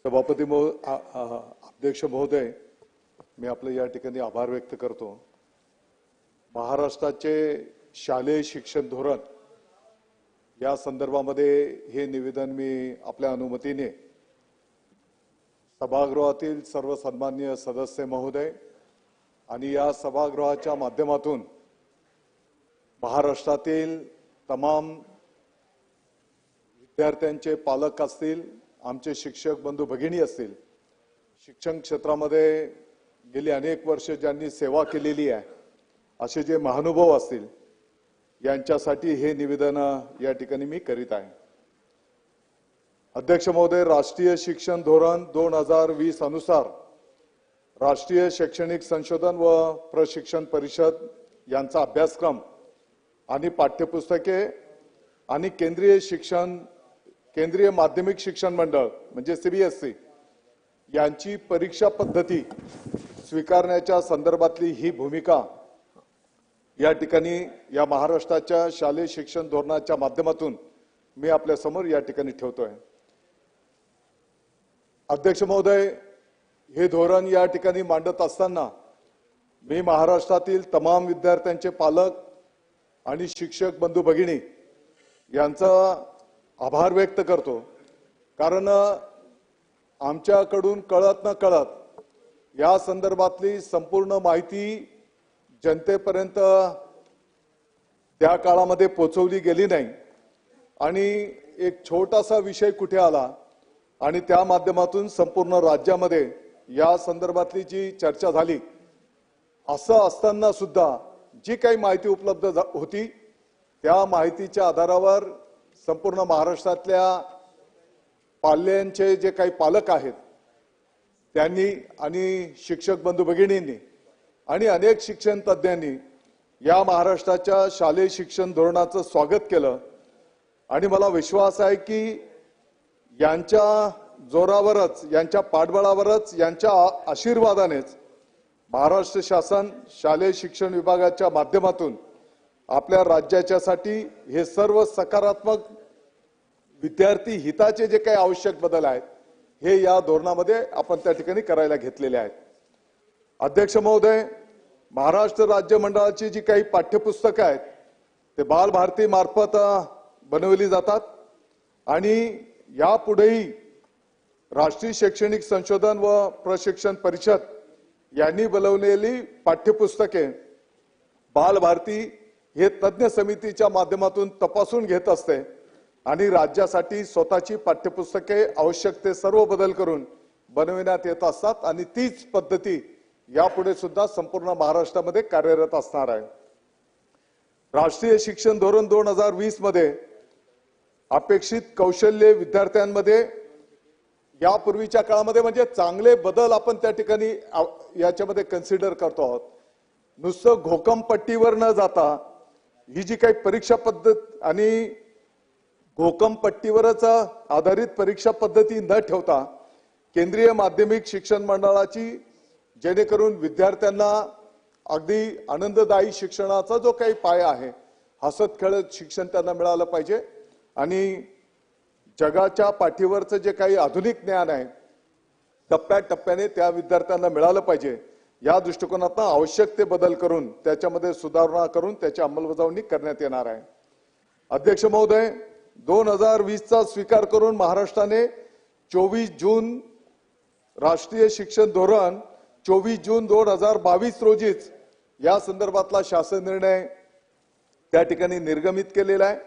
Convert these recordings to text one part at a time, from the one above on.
सभापती अध्यक्ष महोदय, मी आपले या ठिकाणी आभार व्यक्त करतो। महाराष्ट्राचे शालेय शिक्षण धोरण या संदर्भामध्ये हे निवेदन मी आपल्या अनुमतीने सभागृहातील सर्व सन्माननीय सदस्य महोदय आणि या सभागृहाच्या माध्यमातून महाराष्ट्रातील तमाम विद्यार्थ्यांचे पालक असतील, आमचे शिक्षक बंधू भगिनी असतील, शिक्षण क्षेत्रामध्ये गेली अनेक वर्ष ज्यांनी सेवा केलेली आहे असे जे महानुभाव असतील यांच्यासाठी हे निवेदन या ठिकाणी मी करीत आहे। अध्यक्ष महोदय, राष्ट्रीय शिक्षण धोरण 2020 अनुसार राष्ट्रीय शैक्षणिक संशोधन व प्रशिक्षण परिषद यांचा अभ्यासक्रम आणि पाठ्यपुस्तके आणि केंद्रीय माध्यमिक शिक्षण मंडळ म्हणजे सीबीएसई यांची परीक्षा पद्धती स्वीकारण्याच्या संदर्भातली ही भूमिका या ठिकाणी या महाराष्ट्राच्या शालेय शिक्षण धोरणाच्या माध्यमातून मी आपल्या समोर या ठिकाणी ठेवतोय। अध्यक्ष महोदय, हे धोरण या ठिकाणी मांडत असताना मी महाराष्ट्रातील तमाम विद्यार्थ्यांचे पालक आणि शिक्षक बंधू भगिनी यांचा आभार व्यक्त करतो, कारण आमच्याकडून कळत न कळत या संदर्भातली संपूर्ण माहिती जनतेपर्यंत त्या काळामध्ये पोहोचवली गेली नाही आणि एक छोटासा विषय कुठे आला आणि त्या माध्यमातून संपूर्ण राज्यामध्ये या संदर्भातली जी चर्चा झाली, असं असताना सुद्धा जी काही माहिती उपलब्ध होती त्या माहितीच्या आधारावर संपूर्ण महाराष्ट्रातल्या पाल्यांचे जे काही पालक आहेत त्यांनी आणि शिक्षक बंधू भगिनींनी आणि अनेक शिक्षण तज्ञांनी या महाराष्ट्राच्या शालेय शिक्षण धोरणाचं स्वागत केलं आणि मला विश्वास आहे की यांच्या जोरावरच, यांच्या पाठबळावरच, यांच्या आशीर्वादानेच महाराष्ट्र शासन शालेय शिक्षण विभागाच्या माध्यमातून आपल्या राज्याच्यासाठी हे सर्व सकारात्मक विद्यार्थी हिताचे जे काही आवश्यक बदल आहेत हे या धोरणामध्ये आपण त्या ठिकाणी करायला घेतलेले आहेत। अध्यक्ष महोदय, महाराष्ट्र राज्य मंडळाची जी काही पाठ्यपुस्तकं आहेत ते बालभारती मार्फत बनवली जातात आणि यापुढेही राष्ट्रीय शैक्षणिक संशोधन व प्रशिक्षण परिषद यांनी बनवलेली पाठ्यपुस्तके बालभारती हे तज्ञ समितीच्या माध्यमातून तपासून घेत असते आणि राज्यासाठी स्वतःची पाठ्यपुस्तके आवश्यक ते सर्व बदल करून बनविण्यात येत असतात आणि तीच पद्धती यापुढे सुद्धा संपूर्ण महाराष्ट्रामध्ये कार्यरत असणार आहे। राष्ट्रीय शिक्षण धोरण 2020 मध्ये अपेक्षित कौशल्य विद्यार्थ्यांमध्ये यापूर्वीच्या काळामध्ये म्हणजे चांगले बदल आपण त्या ठिकाणी याच्यामध्ये कन्सिडर करतो आहोत। नुसतं घोकमपट्टीवर न जाता ही जी काही परीक्षा पद्धत आणि घोकमपट्टीवरच आधारित परीक्षा पद्धती न ठेवता केंद्रीय माध्यमिक शिक्षण मंडळाची, जेणेकरून विद्यार्थ्यांना अगदी आनंददायी शिक्षणाचा जो काही पाया आहे, हसत खेळत शिक्षण त्यांना मिळालं पाहिजे आणि जगाच्या पाठीवरचं जे काही आधुनिक ज्ञान आहे टप्प्याटप्प्याने त्या विद्यार्थ्यांना मिळालं पाहिजे, या दृष्टिकोनातून आवश्यक ते बदल करून त्याच्यामध्ये सुधारणा करून त्याची अंमलबजावणी करण्यात येणार आहे। अध्यक्ष महोदय, 2020 चा स्वीकार करून महाराष्ट्राने 24 जून राष्ट्रीय शिक्षण धोरण 24 जून 2022 रोजीच या संदर्भातला शासन निर्णय त्या ठिकाणी निर्गमित केलेला आहे।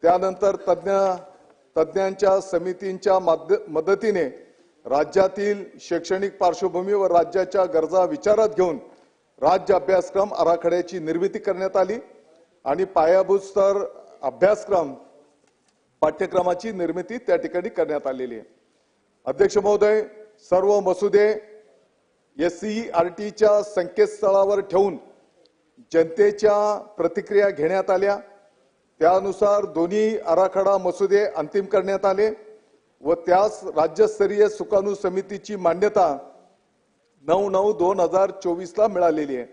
त्यानंतर तज्ञांच्या समितींच्या मदतीने राज्यातील शैक्षणिक पार्श्वभूमी व राज्याच्या गरजा विचारात घेऊन राज्य अभ्यासक्रम आराखड्याची निर्मिती करण्यात आली आणि पायाभूत स्तर अभ्यासक्रम पाठ्यक्रमाची निर्मिती त्या ठिकाणी करण्यात आलेली आहे। अध्यक्ष महोदय, सर्व मसुदे SCERTच्या संकेतस्थळावर ठेवून जनतेच्या प्रतिक्रिया घेण्यात आल्या, त्यानुसार दोन्ही आराखडा मसुदे अंतिम करण्यात आले व त्यास राज्यस्तरीय सुकाणू समितीची मान्यता 9/9/2024 ला मिळालेली आहे।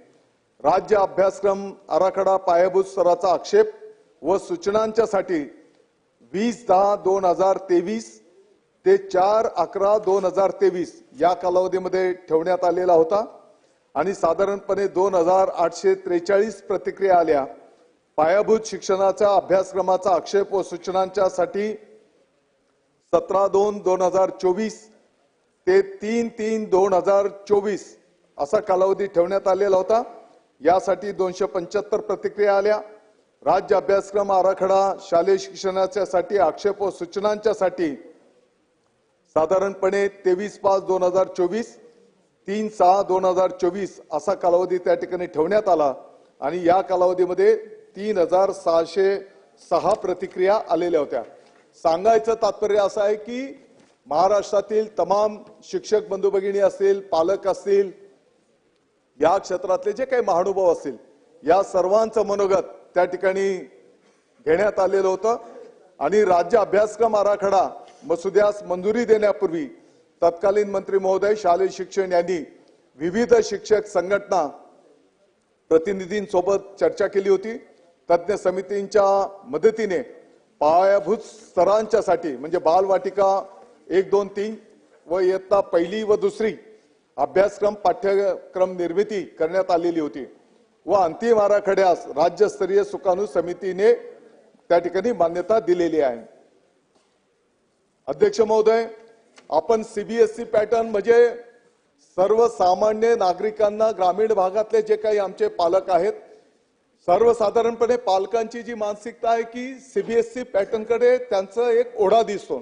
राज्य अभ्यासक्रम आराखडा पायाभूत स्तराचा आक्षेप व सूचनांच्यासाठी 20/10/2023 ते 4/11/2023 या कालावधीमध्ये ठेवण्यात आलेला होता आणि साधारणपणे 2843 प्रतिक्रिया आल्या। पायाभूत शिक्षणाच्या अभ्यासक्रमाचा आक्षेप व सूचनांच्यासाठी 17/2/2024 ते 3/3/2024 असा कालावधी ठेवण्यात आलेला होता। यासाठी 275 प्रतिक्रिया आल्या। राज्य अभ्यासक्रम आराखडा शालेय शिक्षणासाठी आक्षेप व सूचनांच्यासाठी साधारणपणे 23/5/2024 3/6/2024 असा कालावधी त्या ठिकाणी ठेवण्यात आला आणि या कालावधीमध्ये 3606 प्रतिक्रिया आलेल्या होत्या। सांगायचं तात्पर्य असं आहे की महाराष्ट्रातील तमाम शिक्षक बंधू भगिनी असतील, पालक असतील, या क्षेत्रातले जे काही महानुभाव असतील, या सर्वांचं मनोगत त्या ठिकाणी घेण्यात आलेलं होतं आणि राज्य अभ्यासक्रम आराखडा मसुद्यास मंजुरी देण्यापूर्वी तत्कालीन मंत्री महोदय शालेय शिक्षण यांनी विविध शिक्षक संघटना प्रतिनिधींसोबत चर्चा केली होती। तज्ञ समितींच्या मदतीने पायाभूत स्तरांच्यासाठी म्हणजे बालवाटिका 1, 2, 3 व इयत्ता पहिली व दुसरी अभ्यासक्रम पाठ्यक्रम निर्मिती करण्यात आलेली होती व अंतिम आराखड्यास राज्यस्तरीय सुकाणू समितीने त्या ठिकाणी मान्यता दिलेली आहे। अध्यक्ष महोदय, आपण सीबीएसई पॅटर्न म्हणजे सर्वसामान्य नागरिकांना ग्रामीण भागातले जे काही आमचे पालक आहेत, सर्वसाधारणपणे पालकांची जी मानसिकता आहे की सीबीएसई पॅटर्न कडे त्यांचा एक ओढा दिसतो।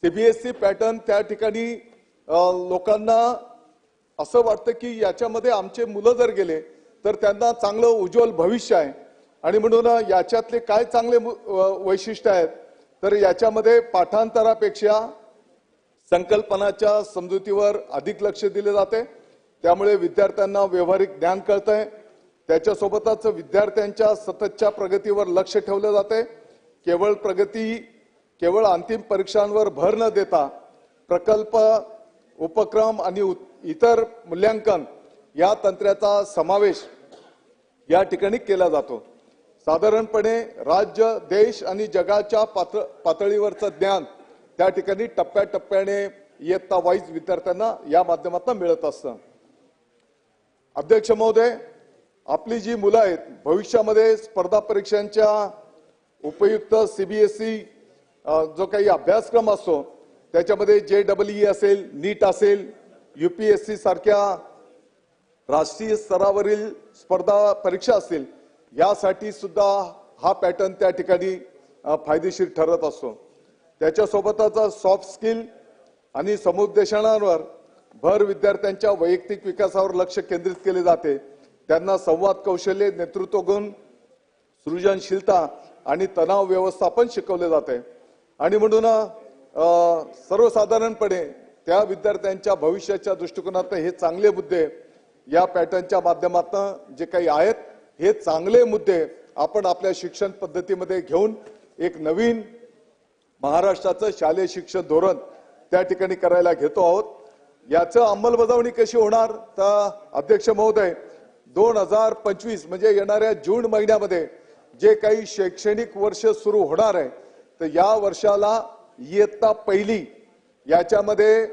सीबीएसई पॅटर्न त्या ठिकाणी लोकांना असं वाटतं की याच्यामध्ये आमचे मुलं जर गेले तर त्यांना चांगलं उज्ज्वल भविष्य आहे आणि म्हणून याच्यातले काय चांगले वैशिष्ट्य आहेत तर याच्यामध्ये पाठांतरापेक्षा संकल्पनाच्या समजुतीवर अधिक लक्ष दिले जाते। त्यामुळे विद्यार्थ्यांना व्यावहारिक ज्ञान कळतंय। त्याच्यासोबतच विद्यार्थ्यांच्या सततच्या प्रगतीवर लक्ष ठेवले जाते। केवळ अंतिम परीक्षांवर भर न देता प्रकल्प, उपक्रम आणि इतर मूल्यांकन या तंत्राचा समावेश या ठिकाणी केला जातो। साधारणपणे राज्य, देश आणि जगाच्या पातळीवरचं ज्ञान त्या ठिकाणी टप्प्याटप्प्याने इयत्ता वाईज विद्यार्थ्यांना या माध्यमातून मिळत असतं। अध्यक्ष महोदय, आपली जी मुलं आहेत भविष्यामध्ये स्पर्धा परीक्षांच्या उपयुक्त सीबीएसई जो काही अभ्यासक्रम असतो त्याच्यामध्ये JEE असेल, नीट असेल, UPSC सारख्या राष्ट्रीय स्तरावरील स्पर्धा परीक्षा असतील, यासाठी सुद्धा हा पॅटर्न त्या ठिकाणी फायदेशीर ठरत असतो। त्याच्यासोबतच सॉफ्ट स्किल आणि समुपदेशनावर भर विद्यार्थ्यांच्या वैयक्तिक विकासावर लक्ष केंद्रित केले जाते। त्यांना संवाद कौशल्य, नेतृत्व गुण, सृजनशीलता आणि तणाव व्यवस्थापन शिकवले जाते आणि म्हणून सर्वसाधारणपणे त्या विद्यार्थ्यांच्या भविष्याच्या दृष्टिकोनातून हे चांगले मुद्दे या पॅटर्नच्या माध्यमातून जे काही आहेत हे चांगले मुद्दे आपण आपल्या शिक्षण पद्धतीमध्ये घेऊन एक नवीन महाराष्ट्राचं शालेय शिक्षण धोरण त्या ठिकाणी करायला घेतो आहोत। याचं अंमलबजावणी कशी होणार तर अध्यक्ष महोदय, 2025 म्हणजे येणाऱ्या जून महिन्यामध्ये जे काही शैक्षणिक वर्ष सुरू होणार आहे तर या वर्षाला इयत्ता पहिली याच्यामध्ये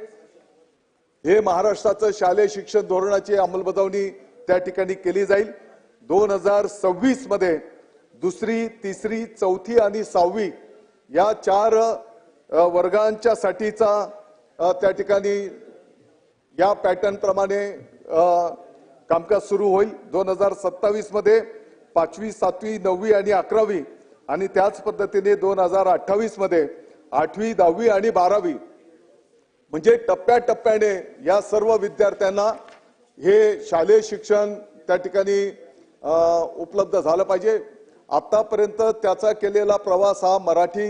हे महाराष्ट्राचं शालेय शिक्षण धोरणाची अंमलबजावणी त्या ठिकाणी केली जाईल। 2026 मध्ये दुसरी, तिसरी, चौथी आणि 6वी या 4 वर्गांच्या साठीचा त्या ठिकाणी या पॅटर्न प्रमाणे कामकाज सुरू होईल। 2027 मध्ये 5वी, 7वी, 9वी आणि 11वी आणि त्याच पद्धतीने 2028 मध्ये 8वी, 10वी आणि 12वी म्हणजे टप्प्याटप्प्याने या सर्व विद्यार्थ्यांना हे शालेय शिक्षण त्या ठिकाणी उपलब्ध झालं पाहिजे। आतापर्यंत त्याचा केलेला प्रवास हा मराठी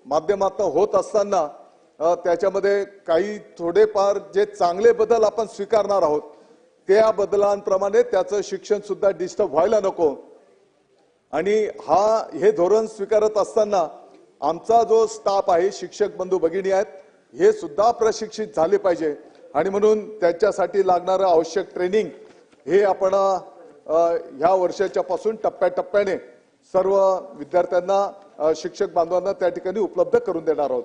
माध्यमातून होत असताना त्याच्यामध्ये काही थोडेफार जे चांगले बदल आपण स्वीकारणार आहोत त्या बदलांप्रमाणे त्याचं शिक्षण सुद्धा डिस्टर्ब व्हायला नको आणि हे धोरण स्वीकारत असताना आमचा जो स्टाफ आहे, शिक्षक बंधू भगिनी आहेत, हे सुद्धा प्रशिक्षित झाले पाहिजे आणि म्हणून त्याच्यासाठी लागणारं आवश्यक ट्रेनिंग हे आपण ह्या वर्षाच्या पासून टप्प्याटप्प्याने सर्व विद्यार्थ्यांना, शिक्षक बांधवांना त्या ठिकाणी उपलब्ध करून देणार आहोत।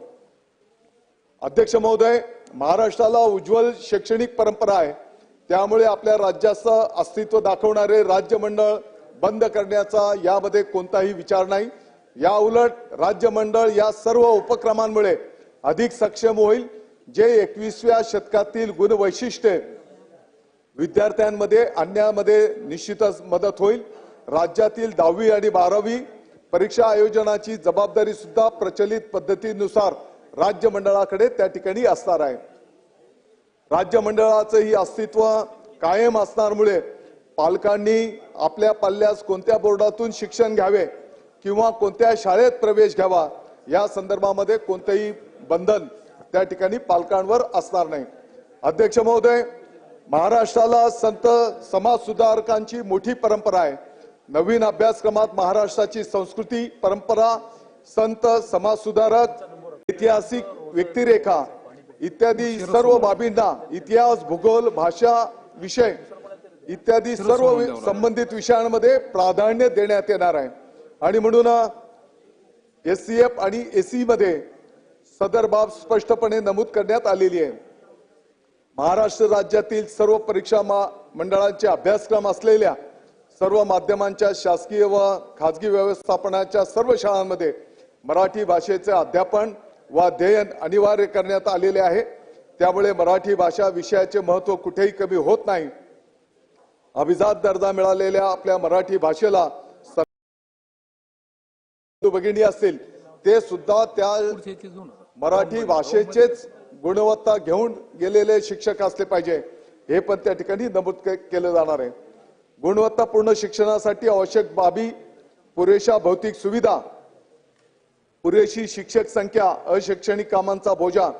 अध्यक्ष महोदय, महाराष्ट्राला उज्ज्वल शैक्षणिक परंपरा आहे. त्यामुळे आपल्या राज्याचं अस्तित्व दाखवणारे राज्य मंडळ बंद करण्याचा यामध्ये कोणताही विचार नाही. या उलट राज्य मंडळ या सर्व उपक्रमांमुळे अधिक सक्षम होईल. जे 21व्या शतकातील गुणवैशिष्ट्ये विद्यार्थ्यांमध्ये आणण्यामध्ये निश्चितच मदत होईल. राज्यातील 10वी आणि 12वी परीक्षा आयोजनाची जबाबदारी सुद्धा प्रचलित पद्धतीनुसार राज्य मंडळाकडे त्या ठिकाणी असणार आहे. राज्य मंडळाचंही अस्तित्व कायम असणारमुळे पालकांनी आपल्या पल्ल्यास कोणत्या बोर्डातून शिक्षण घ्यावे किंवा कोणत्या शाळेत प्रवेश घ्यावा या संदर्भामध्ये कोणतेही बंधन त्या ठिकाणी पालकांवर असणार नाही. अध्यक्ष महोदय, महाराष्ट्राला संत समाज सुधारकांची मोठी परंपरा आहे. नवीन अभ्यासक्रमात महाराष्ट्राची संस्कृती, परंपरा, संत समाज सुधारक, ऐतिहासिक व्यक्तिरेखा इत्यादी सर्व बाबींना इतिहास, भूगोल, भाषा विषय इत्यादी सर्व संबंधित विषयांमध्ये प्राधान्य देण्यात येणार आहे. आणि म्हणून SCF आणि SE मध्ये सदर बाब स्पष्टपणे नमूद करण्यात आलेली आहे. महाराष्ट्र राज्यातील सर्व परीक्षा मंडळांचे अभ्यासक्रम असलेल्या सर्व माध्यमांच्या शासकीय व खाजगी व्यवस्थापनाच्या सर्व शाळांमध्ये मराठी भाषेचे अध्यापन व अध्ययन अनिवार्य करण्यात आलेले आहे. त्यामुळे मराठी भाषा विषयाचे महत्त्व कुठेही कमी होत नाही. अभिजात दर्जा मिळालेल्या आपल्या मराठी भाषेला भगिनी असतील ते सुद्धा त्या मराठी भाषेचेच गुणवत्ता घेऊन गेलेले शिक्षक असले पाहिजे, हे पण त्या ठिकाणी नमूद केलं जाणार आहे. गुणवत्तापूर्ण शिक्षणासाठी आवश्यक बाबी, पुरेशा भौतिक सुविधा, पुरेशी शिक्षक संख्या, अशैक्षणिक कामांचा बोजा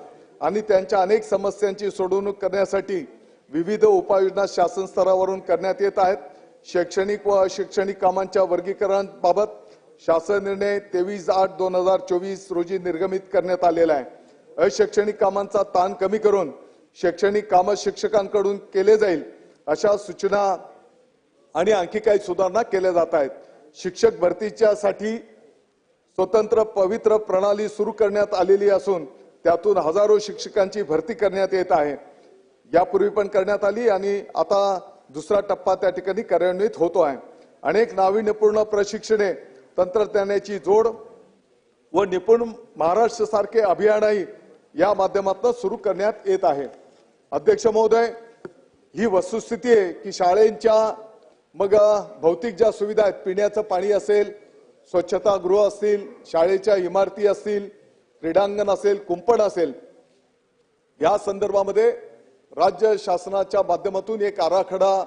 आणि त्यांच्या अनेक समस्यांची सोडवणूक करण्यासाठी विविध उपाययोजना शासन स्तरावरून करण्यात येत आहेत. शैक्षणिक व अशैक्षणिक कामांच्या वर्गीकरणाबाबत शासन निर्णय 23/8/2024 रोजी निर्गमित करण्यात आलेला आहे. अशैक्षणिक कामांचा ताण कमी करून शैक्षणिक काम शिक्षकांकडून केले जाईल अशा सूचना आणि आणखी काही सुधारणा केल्या जात आहेत. शिक्षक भरतीच्यासाठी स्वतंत्र पवित्र प्रणाली सुरू करण्यात आलेली असून त्यातून हजारो शिक्षकांची भरती करण्यात येत आहे. यापूर्वी पण करण्यात आली आणि आता दुसरा टप्पा त्या ठिकाणी कार्यान्वित होतो आहे. अनेक नाविन्यपूर्ण प्रशिक्षणे, तंत्रज्ञानाची जोड व निपुण महाराष्ट्र सारखे अभियानही या माध्यमातून सुरू करण्यात येत आहे. अध्यक्ष महोदय, ही वस्तुस्थिती आहे की शाळेंच्या मग भौतिक ज्या सुविधा आहेत, पिण्याचं पाणी असेल, स्वच्छतागृह असतील, शाळेच्या इमारती असतील, क्रीडांगण असेल, कुंपण असेल, या संदर्भामध्ये राज्य शासनाच्या माध्यमातून एक आराखडा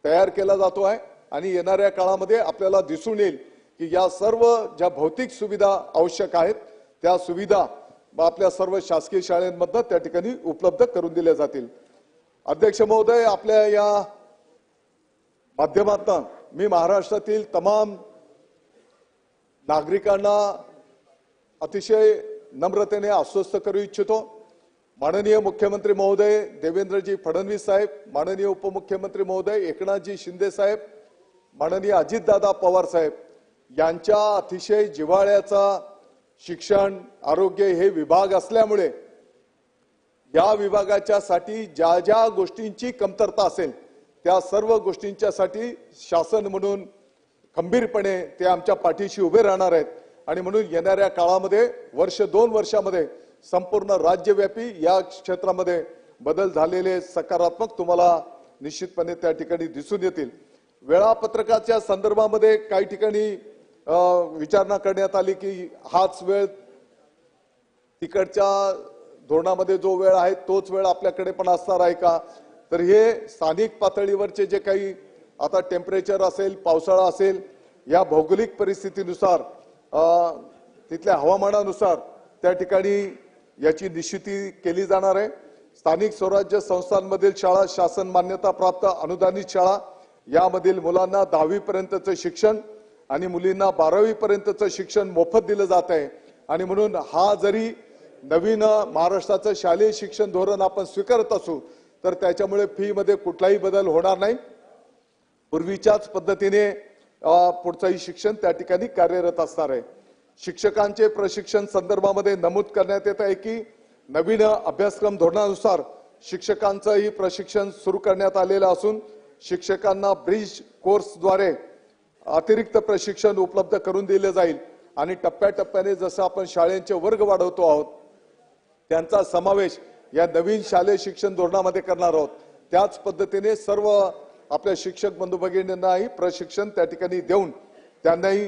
तयार केला जातो आहे आणि येणाऱ्या काळामध्ये आपल्याला दिसून येईल की या सर्व ज्या भौतिक सुविधा आवश्यक आहेत त्या सुविधा आपल्या सर्व शासकीय शाळांमध्ये त्या ठिकाणी उपलब्ध करून दिल्या जातील. अध्यक्ष महोदय, आपल्या या माध्यमातून मी महाराष्ट्रातील तमाम नागरिकांना अतिशय नम्रतेने आश्वस्त करू इच्छितो. माननीय मुख्यमंत्री महोदय देवेंद्रजी फडणवीस साहेब, माननीय उपमुख्यमंत्री महोदय एकनाथजी शिंदे साहेब, माननीय अजितदादा पवार साहेब यांच्या अतिशय जिव्हाळ्याचा शिक्षण, आरोग्य हे विभाग असल्यामुळे या विभागाच्या साठी ज्या ज्या गोष्टींची कमतरता असेल त्या सर्व गोष्टींच्यासाठी शासन म्हणून खंबीरपणे ते आमच्या पाठीशी उभे राहणार आहेत. आणि म्हणून येणाऱ्या काळामध्ये वर्ष 2 वर्षामध्ये संपूर्ण राज्यव्यापी या क्षेत्रामध्ये बदल झालेले सकारात्मक तुम्हाला निश्चितपणे त्या ठिकाणी दिसून येतील. वेळापत्रकाच्या संदर्भामध्ये काही ठिकाणी विचारणा करण्यात आली की हाच वेळ तिकडच्या धोरणामध्ये जो वेळ आहे तोच वेळ आपल्याकडे पण असणार आहे का. तर हे स्थानिक पातळीवरचे जे काही आता टेम्परेचर असेल, पावसाळा असेल, या भौगोलिक परिस्थितीनुसार तिथल्या हवामानानुसार त्या ठिकाणी याची निश्चिती केली जाणार आहे. स्थानिक स्वराज्य संस्थांमधील शाळा, शासन मान्यता प्राप्त अनुदानित शाळा, यामधील मुलांना 10वी पर्यंतचं शिक्षण आणि मुलींना 12वी पर्यंतचं शिक्षण मोफत दिलं जात आहे. आणि म्हणून हा जरी नवीन महाराष्ट्राचं शालेय शिक्षण धोरण आपण स्वीकारत असू तर त्याच्यामुळे फी मध्ये कुठलाही बदल होणार नाही. पूर्वीच्याच पद्धतीने पुढचंही शिक्षण त्या ठिकाणी कार्यरत असणार आहे. शिक्षकांचे प्रशिक्षण संदर्भामध्ये नमूद करण्यात येत आहे की नवीन अभ्यासक्रम धोरणानुसार शिक्षकांचंही प्रशिक्षण सुरू करण्यात आलेलं असून शिक्षकांना ब्रिज कोर्सद्वारे अतिरिक्त प्रशिक्षण उपलब्ध करून दिले जाईल आणि टप्प्याटप्प्याने जसं आपण शाळेंचे वर्ग वाढवतो आहोत त्यांचा समावेश या नवीन शालेय शिक्षण धोरणामध्ये करणार आहोत। त्याच पद्धतीने सर्व आपल्या शिक्षक बंधू भगिनींनाही प्रशिक्षण त्या ठिकाणी देऊन त्यांनाही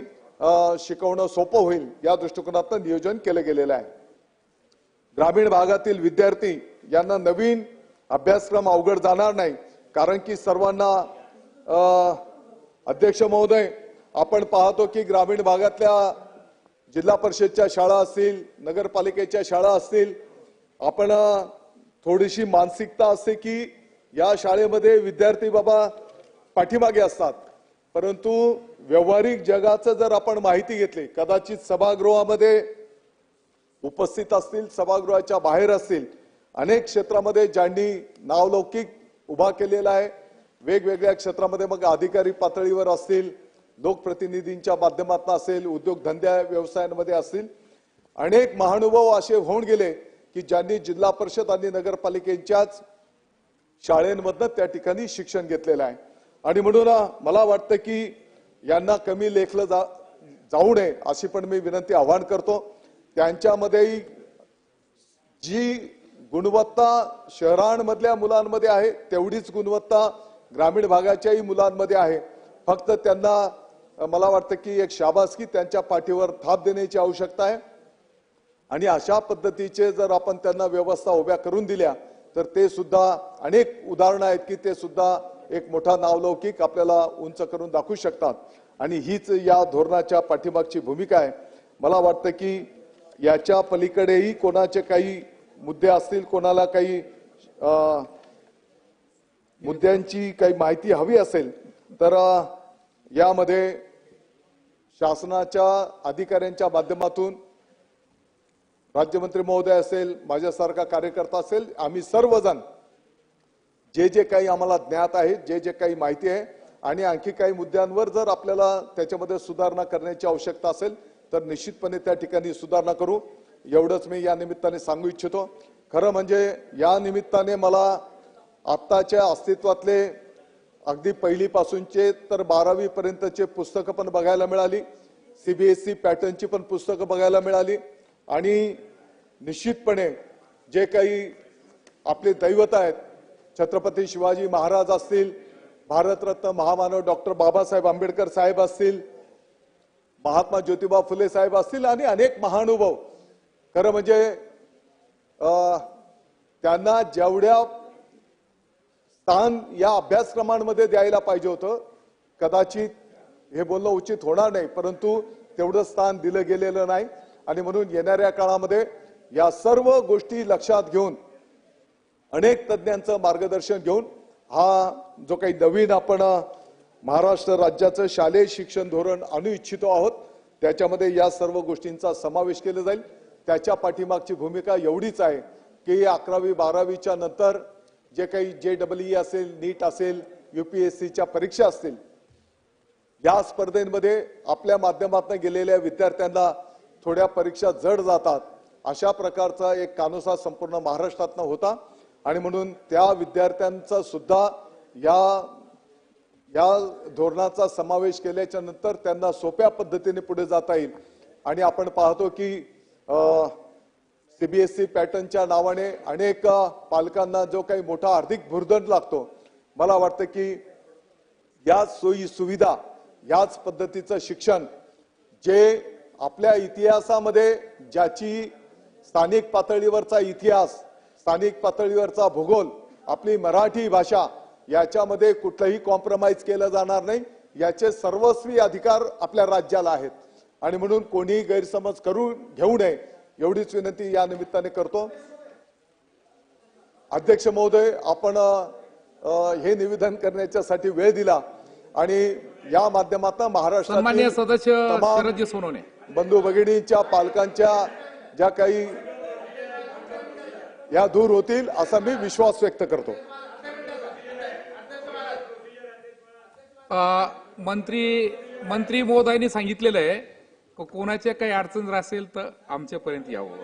शिकवणं सोपं होईल या दृष्टिकोनातून नियोजन केलं गेलेलं आहे। ग्रामीण भागातील विद्यार्थी यांना नवीन अभ्यासक्रम अवघड जाणार नाही, कारण की सर्वांना अध्यक्ष महोदय आपण पाहतो की ग्रामीण भागातल्या जिल्हा परिषदच्या शाळा असतील, नगरपालिकेच्या शाळा असतील, आपण थोडीशी मानसिकता असते की या शाळेमध्ये विद्यार्थी बाबा पाठीमागे असतात, परंतु व्यावहारिक जगाचं जर आपण माहिती घेतली, कदाचित सभागृहामध्ये उपस्थित असतील, सभागृहाच्या बाहेर असतील, अनेक क्षेत्रामध्ये ज्यांनी नावलौकिक उभा केलेला आहे, वेगवेगळ्या क्षेत्रामध्ये मग अधिकारी पातळीवर असतील, लोकप्रतिनिधींच्या माध्यमातून असेल, उद्योगधंद्या व्यवसायांमध्ये असतील, अनेक महानुभाव असे होऊन गेले की ज्यांनी जिल्हा परिषद आणि नगरपालिकेच्याच शाळेंमधनं त्या ठिकाणी शिक्षण घेतलेलं आहे आणि म्हणून मला वाटतं की यांना कमी लेखलं जाऊ नये अशी पण मी विनंती आवाहन करतो। त्यांच्यामध्येही जी गुणवत्ता शहरांमधल्या मुलांमध्ये आहे तेवढीच गुणवत्ता ग्रामीण भागाच्याही मुलांमध्ये आहे। फक्त त्यांना मला वाटतं की एक शाबासकी त्यांच्या पाठीवर थाप देण्याची आवश्यकता आहे आणि अशा पद्धतीचे जर आपण त्यांना व्यवस्था उभ्या करून दिल्या तर ते सुद्धा अनेक उदाहरणं आहेत की ते सुद्धा एक मोठा नावलौकिक आपल्याला उंच करून दाखवू शकतात आणि हीच या धोरणाच्या पाठीमागची भूमिका आहे। मला वाटतं की याच्या पलीकडेही कोणाचे काही मुद्दे असतील, कोणाला काही मुद्द्यांची काही माहिती हवी असेल तर यामध्ये शासनाच्या अधिकाऱ्यांच्या माध्यमातून राज्यमंत्री महोदय असेल, माझ्यासारखा कार्यकर्ता असेल, आम्ही सर्वजण जे जे काही आम्हाला ज्ञात आहे, जे जे काही माहिती आहे आणि आणखी काही मुद्द्यांवर जर आपल्याला त्याच्यामध्ये सुधारणा करण्याची आवश्यकता असेल तर निश्चितपणे त्या ठिकाणी सुधारणा करू, एवढंच मी या निमित्ताने सांगू इच्छितो। खरं म्हणजे या निमित्ताने मला आत्ताच्या अस्तित्वातले अगदी पहिलीपासूनचे तर 12वी पर्यंतचे पुस्तकं पण बघायला मिळाली, सीबीएसई पॅटर्नची पण पुस्तकं बघायला मिळाली आणि निश्चितपणे जे काही आपले दैवत आहेत, छत्रपती शिवाजी महाराज असतील, भारतरत्न महामानव डॉक्टर बाबासाहेब आंबेडकर साहेब असतील, महात्मा ज्योतिबा फुले साहेब असतील आणि अनेक महानुभाव, खरं म्हणजे त्यांना जेवढ्या स्थान या अभ्यासक्रमांमध्ये द्यायला पाहिजे होतं, कदाचित हे बोलणं उचित होणार नाही, परंतु तेवढं स्थान दिलं गेलेलं नाही आणि म्हणून येणाऱ्या काळामध्ये या सर्व गोष्टी लक्षात घेऊन अनेक तज्ञांचं मार्गदर्शन घेऊन हा जो काही नवीन आपण महाराष्ट्र राज्याचं शालेय शिक्षण धोरण आणू इच्छितो आहोत त्याच्यामध्ये या सर्व गोष्टींचा समावेश केला जाईल। त्याच्या पाठीमागची भूमिका एवढीच आहे की 11वी 12वीच्या नंतर जे काही JEE असेल, नीट असेल, UPSCच्या परीक्षा असतील, या स्पर्धेमध्ये आपल्या माध्यमातून गेलेल्या विद्यार्थ्यांना थोड्या परीक्षा जड जातात, अशा प्रकारचा एक कानोसा संपूर्ण महाराष्ट्रातनं होता आणि म्हणून त्या विद्यार्थ्यांचा सुद्धा या धोरणाचा समावेश केल्याच्या नंतर त्यांना सोप्या पद्धतीने पुढे जाता येईल आणि आपण पाहतो की सीबीएसई पॅटर्नच्या नावाने अनेक पालकांना जो काही मोठा आर्थिक भुर्दंड लागतो, मला वाटतं की या सोयी सुविधा, याच पद्धतीचं शिक्षण जे आपल्या इतिहासामध्ये ज्याची स्थानिक पातळीवरचा इतिहास, स्थानिक पातळीवरचा भूगोल, आपली मराठी भाषा याच्यामध्ये कुठलंही कॉम्प्रोमाइज केलं जाणार नाही, याचे सर्वस्वी अधिकार आपल्या राज्याला आहेत आणि म्हणून कोणी गैरसमज करून घेऊ नये एवढीच विनंती या निमित्ताने करतो। अध्यक्ष महोदय, आपण हे निवेदन करण्यासाठी वेळ दिला आणि या माध्यमातून सन्माननीय सदस्य महाराष्ट्रातील शरदजी सोनवणे बंधू भगिनींच्या पालकांच्या ज्या काही या दूर होतील असा मी विश्वास व्यक्त करतो। मंत्री महोदयांनी सांगितलेलं आहे कोणाच्या काही अडचण असेल तर आमच्यापर्यंत यावं.